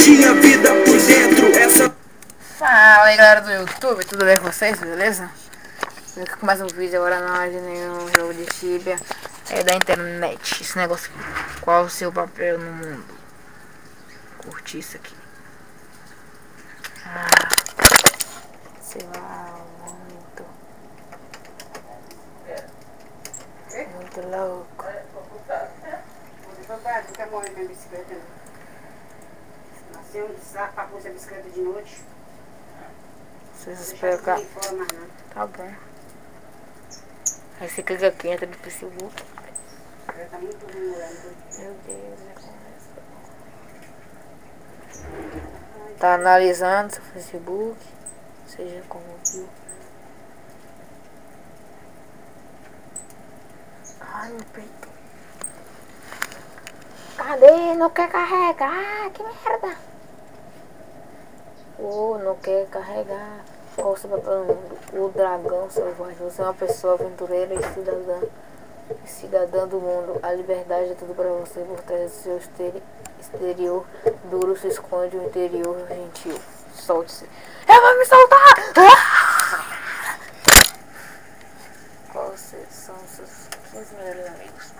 tinha vida por dentro. Essa... Fala aí galera do YouTube, tudo bem com vocês, beleza? Eu aqui com mais um vídeo agora na hora de nenhum jogo de Tibia da internet. Esse negócio aqui. Qual o seu papel no mundo? Curti isso aqui. Sei lá, muito louco. Papai, tu quer morrer minha bicicleta? Nasceu um saco pra pôr essa bicicleta de noite. Vocês esperam cá. Fora mais não. Tá bom. Aí você clica aqui, entra no Facebook. Ela tá muito ruim, mulher. Meu Deus, já começa. Tá analisando seu Facebook. Seja como viu. Ai, meu peito. Cadê? Não quer carregar? Que merda! Não quer carregar. Qual o seu papel no mundo? O dragão selvagem. Você é uma pessoa aventureira e cidadã do mundo. A liberdade é tudo para você. Por trás do seu exterior duro se esconde o interior gentil. Solte-se. Eu vou me soltar! Quais são os seus 15 melhores amigos?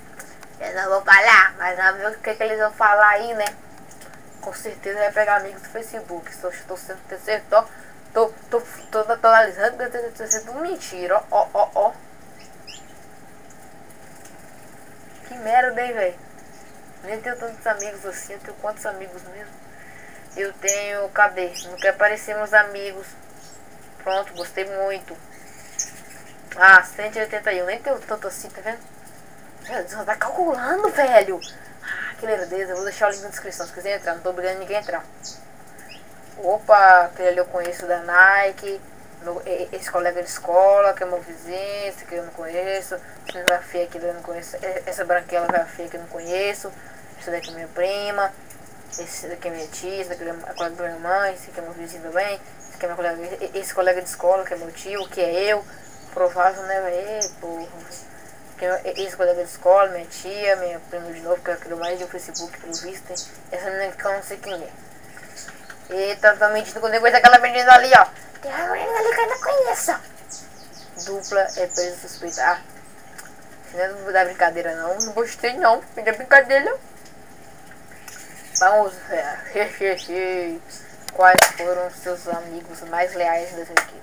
Eu não vou falar, mas não ver o que eles vão falar aí, né? Com certeza vai pegar amigos do Facebook. Estou sendo terceiro, tô analisando, tá sendo mentira, ó. Que merda, hein, velho? Nem tenho tantos amigos assim, eu tenho quantos amigos mesmo? Eu tenho, cadê? Não quer aparecer meus amigos. Pronto, gostei muito. 181, nem tenho tanto assim, tá vendo? Meu Deus, tá calculando, velho. Que lerdeza, vou deixar o link na descrição se quiser entrar, não tô obrigando ninguém a entrar. Opa, aquele ali eu conheço da Nike. Esse colega de escola, que é meu vizinho, esse aqui eu não conheço. Essa vai feia aqui eu não conheço. Essa branquela vai feia que eu não conheço. Essa daqui é minha prima. Esse daqui é minha tia, esse daqui é a colega da minha mãe, esse aqui é meu vizinho também. Esse aqui é meu colega, esse colega de escola, que é meu tio, que é eu. Provável, né, velho? Porra. Esse colega de escola, minha tia, minha prima de novo, que é aquele mais do Facebook, pelo visto. Essa menina que eu não sei quem é. Eita, tá mentindo comigo, essa aquela menina ali, ó. Tem uma menina ali que eu não conheço. Dupla é preso suspeita. Não é da brincadeira não, não gostei não, não é brincadeira. Vamos ver. Quais foram os seus amigos mais leais em 2015?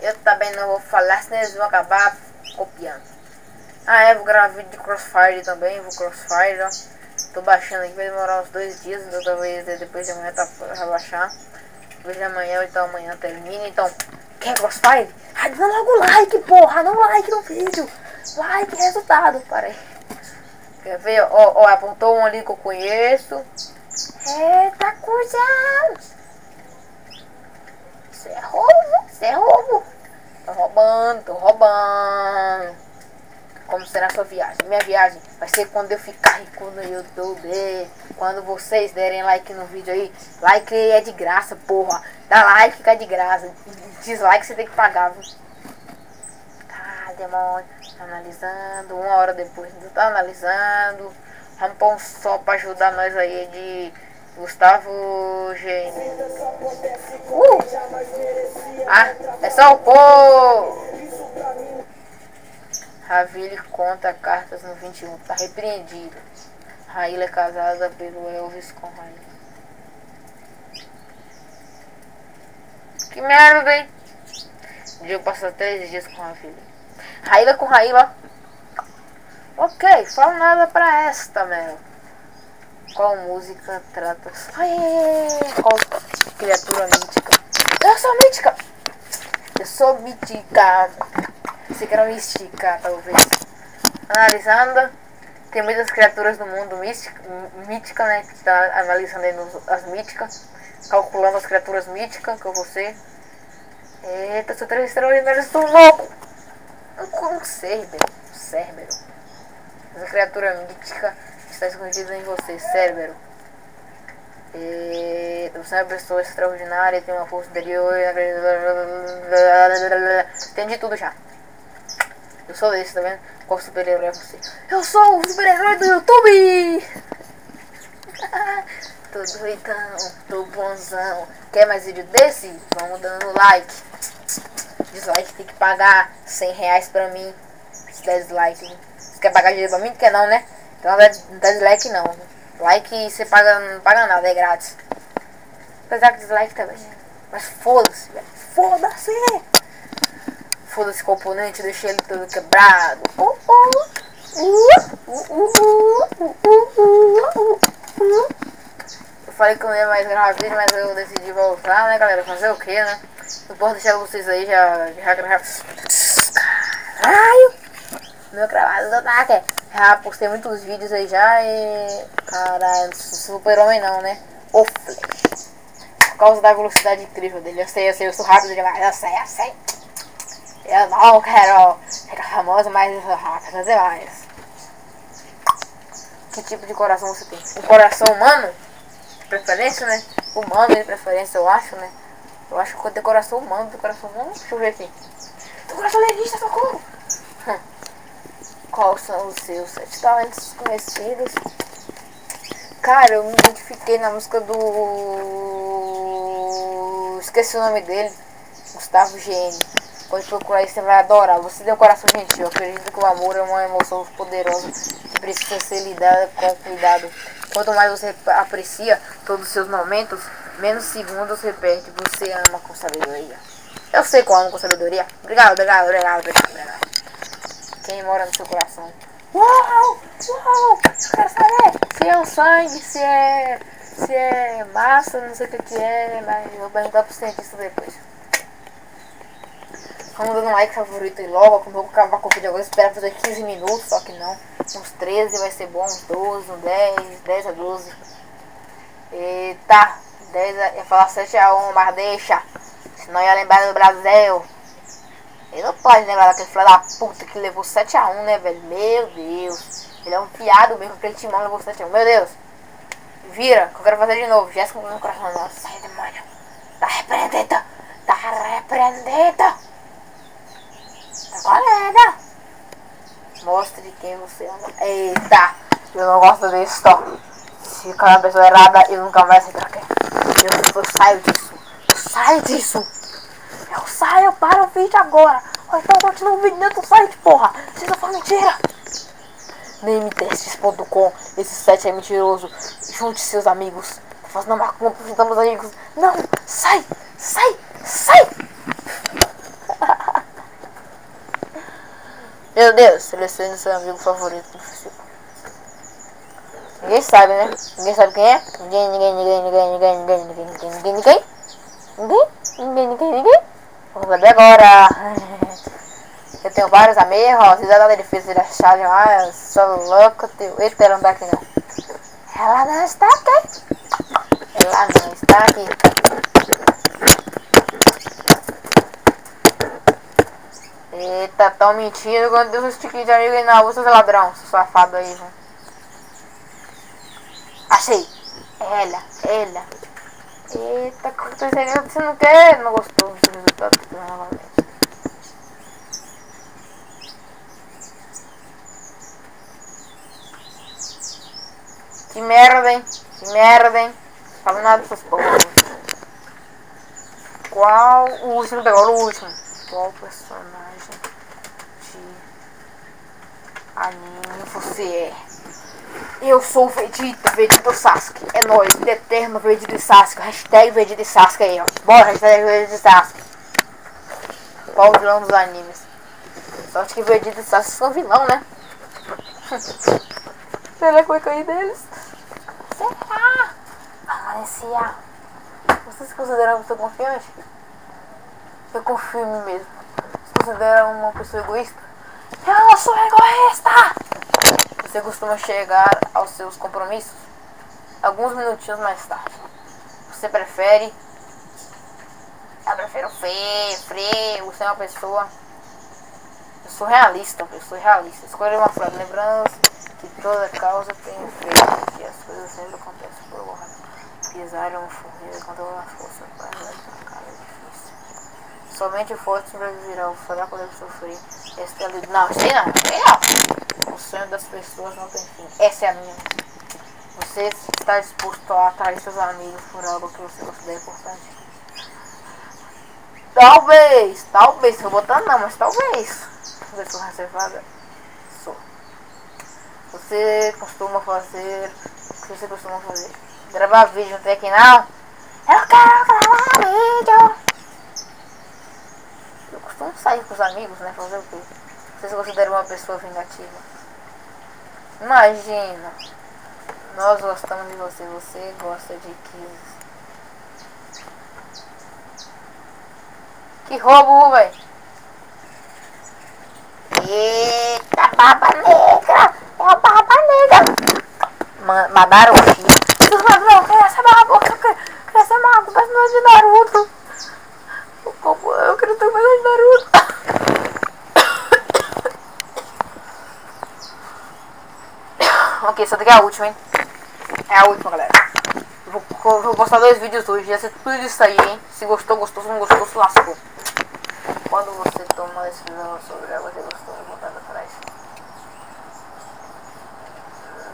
Eu também não vou falar, senão eles vão acabar copiando. Vou gravar vídeo de Crossfire também, vou Crossfire, ó. Tô baixando aqui, vai demorar uns 2 dias, então talvez depois de amanhã tá pra baixar. Depois de amanhã ou então amanhã termina, então... Quer Crossfire? Dá logo like, porra, dá um like no vídeo. Like, resultado, para aí. Quer ver? Ó, apontou um ali que eu conheço. Eita, cuzão! Isso é roubo, Tô roubando. Como será a sua viagem? Minha viagem vai ser quando eu ficar rico no YouTube. Quando vocês derem like no vídeo aí. Like é de graça, porra. Dá like que é de graça. Dislike você tem que pagar, viu? Tá, demônio. Tá analisando. 1 hora depois. Não tá analisando. Vamos pôr um sol pra ajudar nós aí de Gustavo Gênio. É só o povo. Ravile conta cartas no 21. Tá repreendido. Raíla é casada pelo Elvis com Raíla. Que merda, hein? Eu passar 3 dias com Ravile. Raíla com Raíla. Ok, fala nada pra esta, meu. Qual música trata? Qual criatura mítica? Eu sou mítica. Você quer mística, talvez. Analisando, tem muitas criaturas no mundo mítica, né? Que tá analisando aí as míticas, calculando as criaturas míticas que eu vou ser. Eita, sou 3 extraordinários, estou louco! Um Cérbero. Essa criatura mítica está escondida em você, Cérbero. Você é uma pessoa extraordinária, tem uma força interior. Entendi tudo já. Eu sou esse, tá vendo? Qual super-herói é você? Eu sou o super-herói do YouTube! tô doidão, tô bonzão. Quer mais vídeo desse? Vamos dando like. Dislike tem que pagar R$100 pra mim. Se der dislike. Você quer pagar dinheiro pra mim? Não quer não, né? Então não dá dislike não. Like você paga, não paga nada, é grátis. Apesar que dislike também. Mas foda-se, velho. Foda-se! Foda-se componente, deixei ele todo quebrado. Eu falei que eu não ia mais gravar vídeo, mas eu decidi voltar, né, galera? Fazer o que, né? Não posso deixar vocês aí já gravar. Caralho! Meu gravado do ataque. Já postei muitos vídeos aí já e... Caralho, não sou super-homem não, né? O Flash. Por causa da velocidade incrível dele. Eu sei, eu sou rápido demais. Eu sei. Eu não quero ficar famoso, mas eu sou rápido demais. Que tipo de coração você tem? Um coração humano? De preferência, né? Humano de preferência, eu acho, né? Eu acho que eu tenho coração humano, Deixa eu ver aqui. Tem coração lenista, socorro! Quais são os seus 7 talentos conhecidos? Cara, eu me identifiquei na música do... Esqueci o nome dele. Gustavo GN. Pode procurar aí, você vai adorar. Você tem um coração gentil. Eu acredito que o amor é uma emoção poderosa que precisa ser lidada com cuidado. Quanto mais você aprecia todos os seus momentos, menos segundos você perde. Você ama com sabedoria. Eu sei que eu amo com sabedoria. Obrigado. Quem mora no seu coração? Uau! Eu quero saber se é o sangue, se é massa, não sei o que é, mas eu vou perguntar pro cientista depois. Vamos dando um like favorito e logo, como eu vou acabar com o vídeo agora, espero fazer 15 minutos, só que não. Uns 13 vai ser bom, uns 12, uns 10 a 12. Eita, 10 ia falar 7-1, mas deixa. Senão ia lembrar do Brasil. Ele não pode lembrar daquele filho da puta que levou 7-1, né, velho? Meu Deus. Ele é um piado mesmo, aquele timão levou 7-1. Meu Deus. Vira, que eu quero fazer de novo. Jéssica no coração dela. Sai, demônio. Tá repreendida. Tá colega. Mostre quem você ama. Eita. Eu não gosto disso, ó. Se ficar uma pessoa errada, eu nunca mais sei pra quê. Eu saio disso. Eu saio para o vídeo agora. Ou então continua o vídeo dentro do site, porra. Vocês não falam mentira. Nametestes.com. Esse site é mentiroso. Junte seus amigos. Tá fazendo uma compra, juntamos amigos. Não, sai. Meu Deus, selecione seu amigo favorito no Facebook. Ninguém sabe, né? Ninguém sabe quem é? Ninguém. Vamos saber agora. Eu tenho vários amigos, ó. Se é difícil de achar demais. Sou louco, tio. Eita, ela não tá aqui não. Ela não está aqui. Eita, tão mentindo. Quando Deus os tiquinhos de amigo aí na rua, seu ladrão. Seu safado aí, viu? Achei. Ela. Eita, você não quer? Não gostou do resultado? Novamente. Que merda, hein? Fala nada dessas porras. Qual o último? Pegou o último. Qual personagem de anime você é? Eu sou o Vegeta ou Sasuke. É nóis, eterno Vegeta e Sasuke. Hashtag Vegeta e Sasuke aí, ó. Bora, hashtag Vegeta e Sasuke. Qual o vilão dos animes? Sorte que Vegeta e Sasuke são vilão, né? Será que vai cair deles? Será? Amanecia. Vocês se consideram uma pessoa confiante? Eu confio em mim mesmo. Você considera uma pessoa egoísta? Eu não sou egoísta! Você costuma chegar aos seus compromissos alguns minutinhos mais tarde. Você prefere... Eu prefiro frio. Você é uma pessoa... Eu sou realista. Escolha uma frase. Lembrando que toda causa tem efeito. Que as coisas sempre acontecem por uma razão. Pisar um forneiro com toda a força para atacar é difícil. Somente o forte sobreviverá. O fraco deve sofrer. Esta é a lei. Não, sei não. O sonho das pessoas não tem fim. Essa é a minha. Você está disposto a atrair seus amigos por algo que você considera importante? Talvez, estou botando não, mas talvez. Eu sou reservada? Sou. Você costuma fazer... O que você costuma fazer? Gravar vídeo no Tecnal? Eu quero gravar vídeo! Eu costumo sair com os amigos, né? Fazer o quê? Você se considera uma pessoa vingativa? Imagina! Nós gostamos de você, você gosta de Kisses. Que roubo, velho! Eita, barba negra! É a barba negra! Mandaram o filho. Não, queria ser barba, queria ser mago, personagem de Naruto. Eu queria ter personagem de Naruto. Ok, essa daqui é a última, hein? É a última, galera. Vou postar 2 vídeos hoje. Já sei tudo isso aí, hein? Se gostou, gostou. Se não gostou, se lascou. Quando você toma uma decisão sobre algo, você gostou de voltar atrás.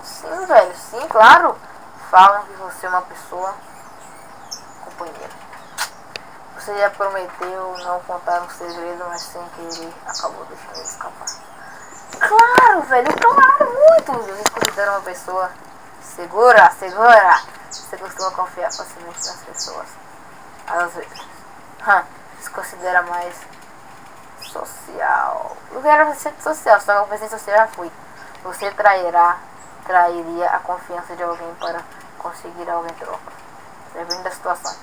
Sim, velho. Sim, claro. Falam que você é uma pessoa companheira. Você já prometeu não contar um segredo, mas sem querer acabou deixando ele escapar. Claro, velho. Claro, muito. Você se considera uma pessoa segura. Você costuma confiar facilmente nas pessoas. Às vezes. Se considera mais social. Eu quero ser social, só que eu pensei social já fui. Você trairia a confiança de alguém para conseguir algo em troca. Depende da situação.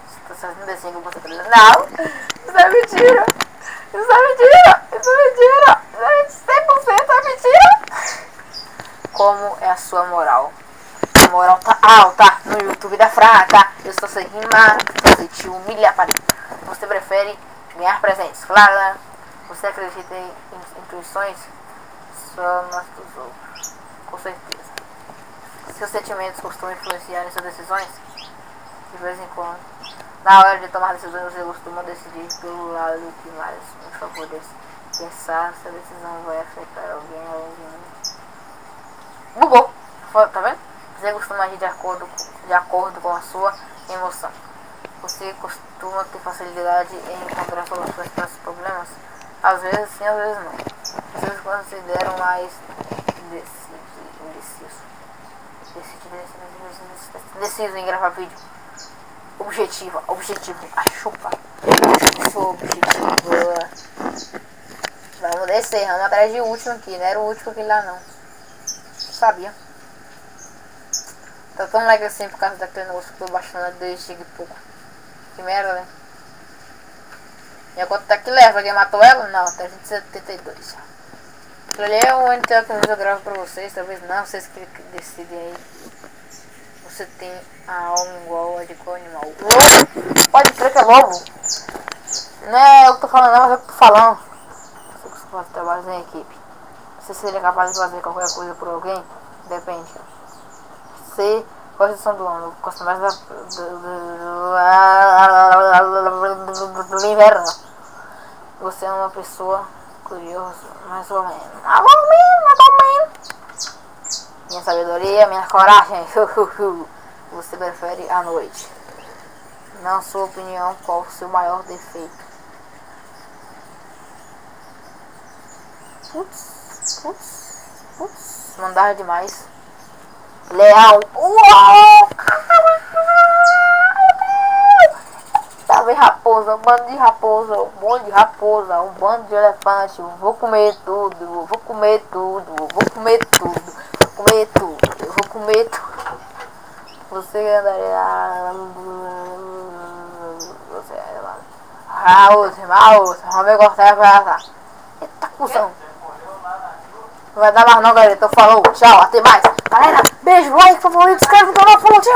Se você não assim que você trairia. Não! Isso é mentira! Isso é mentira! Isso é mentira! Isso é 100% é mentira! Como é a sua moral? A moral tá alta no YouTube da fraca. Eu só sei rimar, você te humilha para. Você prefere ganhar presentes? Claro. Você acredita em intuições? Só nas dos outros. Com certeza. Seus sentimentos costumam influenciar em suas decisões? De vez em quando. Na hora de tomar decisões, você costuma decidir pelo lado que mais me favorece. Pensar se a decisão vai afetar alguém além de mim. Bugou! Tá vendo? Você costuma agir de acordo com a sua emoção. Você costuma ter facilidade em encontrar soluções para os problemas? Às vezes sim, às vezes não. Vocês consideram mais indeciso em gravar vídeo. Objetivo, a chupa. Eu sou objetiva. Vamos descer, vamos atrás de último aqui. Não era o último aquele lá não. Sabia? Tá tão legal assim por causa daquele negócio que eu tô baixando desde e pouco. Que merda, né? E a quanto tá que leva? Quem matou ela? Não, até 172. Aquilo ali é o único que eu gravo pra vocês. Talvez não, vocês que decidem aí. Você tem a alma igual a de qual animal? Pode crer que é lobo. Não é eu que tô falando, não, mas eu que tô falando. Você costuma trabalhar em equipe. Você seria capaz de fazer qualquer coisa por alguém? Depende. Você, qual a estação do ano? Gosta mais do inverno. Você é uma pessoa curiosa, mais ou menos. Mais ou menos. Minha sabedoria, minha coragem. Você prefere a noite. Na sua opinião, qual o seu maior defeito? Putz, mandar demais. Leal. Uau! Talvez raposa, um bando de raposa, um monte de raposa, um bando de elefante. Vou comer tudo, vou comer tudo, vou comer tudo, vou comer tudo, eu vou comer tudo. Você andaria. Você é. Vamos cortar pra cá. Eita, cuzão. Não vai dar mais não, galera. Então falou, tchau, até mais. Galera, beijo, like, favorito, inscreve no canal, falou, tchau.